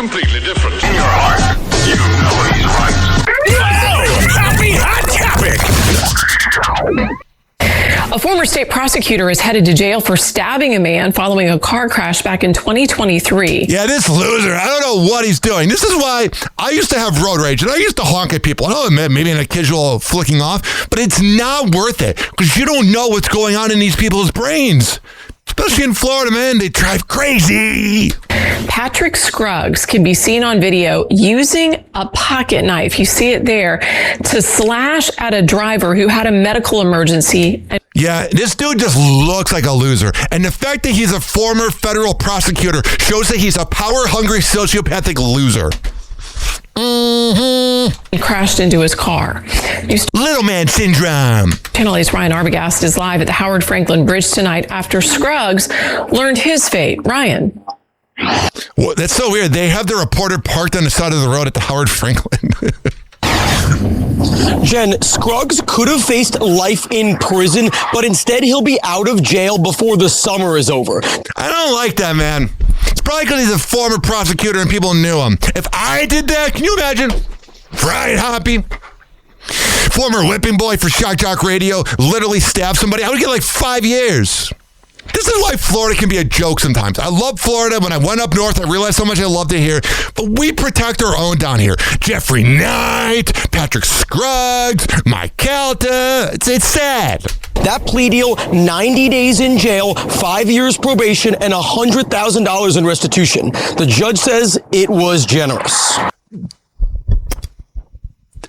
completely different. In your heart, you know he's right. Happy Hot Topic! A former state prosecutor is headed to jail for stabbing a man following a car crash back in 2023. Yeah, this loser, I don't know what he's doing. This is why I used to have road rage, and I used to honk at people. I'll admit, maybe in a casual flicking off, but it's not worth it because you don't know what's going on in these people's brains. Especially in Florida, man, they drive crazy. Patrick Scruggs can be seen on video using a pocket knife, you see it there, to slash at a driver who had a medical emergency. Yeah, this dude just looks like a loser. And the fact that he's a former federal prosecutor shows that he's a power-hungry sociopathic loser. He crashed into his car. Little man syndrome. Channel 8's Ryan Arbogast is live at the Howard Franklin Bridge tonight after Scruggs learned his fate. Ryan. Well, that's so weird. They have the reporter parked on the side of the road at the Howard Franklin. Jen, Scruggs could have faced life in prison, but instead he'll be out of jail before the summer is over. I don't like that, man. It's probably because he's a former prosecutor and people knew him. If I did that, can you imagine? Ryan Hoppe, former whipping boy for Shock Jock Radio, literally stabbed somebody. I would get like 5 years. This is why Florida can be a joke sometimes. I love Florida. When I went up north, I realized how much I loved it here. But we protect our own down here. Jeffrey Knight, Patrick Scruggs, Mike Calta. It's sad. That plea deal, 90 days in jail, 5 years probation, and $100,000 in restitution. The judge says it was generous.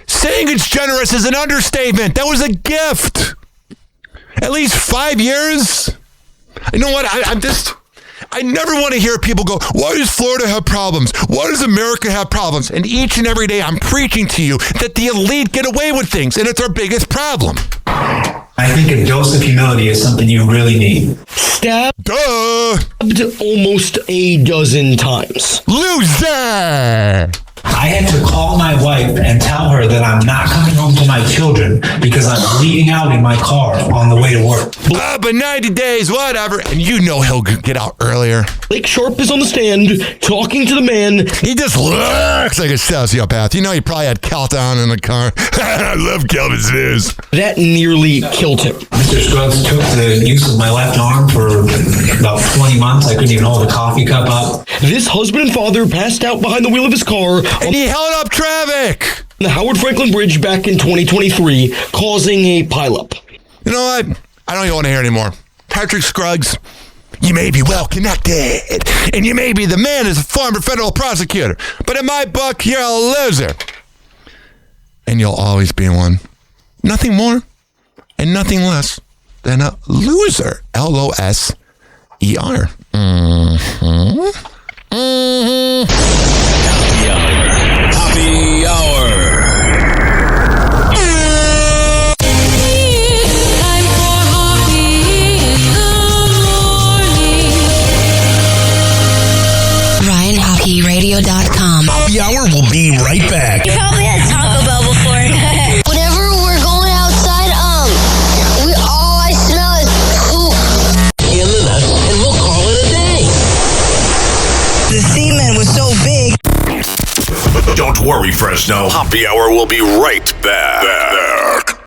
Saying it's generous is an understatement. That was a gift. At least 5 years. You know what? I never want to hear people go, why does Florida have problems? Why does America have problems? And each and every day I'm preaching to you that the elite get away with things, and it's our biggest problem. I think a dose of humility is something you really need. Stabbed Duh! almost a dozen times. Loser! I had to call my wife and tell her that I'm not coming home to my children because I'm bleeding out in my car on the way to work. But 90 days, whatever. And you know he'll get out earlier. Blake Sharp is on the stand talking to the man. He just looks like a sociopath. You know he probably had Calta on in the car. I love Calvin's news. That nearly killed him. Mr. Scruggs took the use of my left arm for about 20 months. I couldn't even hold a coffee cup up. This husband and father passed out behind the wheel of his car And he held up traffic. on the Howard Franklin Bridge back in 2023, causing a pileup. You know what? I don't even want to hear anymore. Patrick Scruggs, you may be well connected, and you may be the man as a former federal prosecutor, but in my book, you're a loser. And you'll always be one. Nothing more and nothing less than a loser. Loser. Happy Hour. Time for Hoppe in the morning. RyanHoppeRadio.com. Happy Hour will be right back. You probably had Taco Bell before. Whenever we're going outside, all I smell is poop. In the nuts, and we'll call it a day. The semen was so big. Don't worry, Fresno. Happy Hour will be right back.